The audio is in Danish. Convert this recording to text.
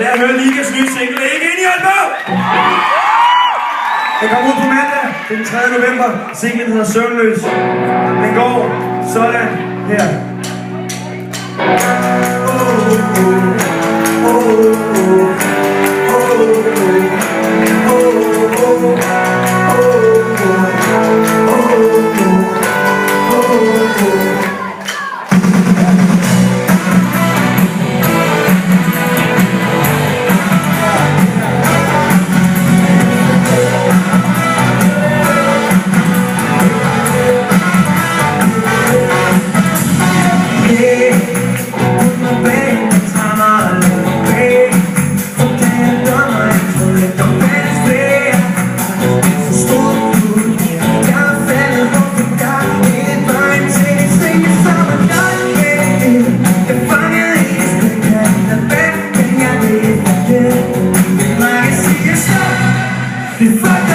Lad os høre Ligas nye single. Ikke ind i Aalborg! Den kommer ud på mandag, den 3. november. Singlen hedder Søvnløs. Den går sådan her. If I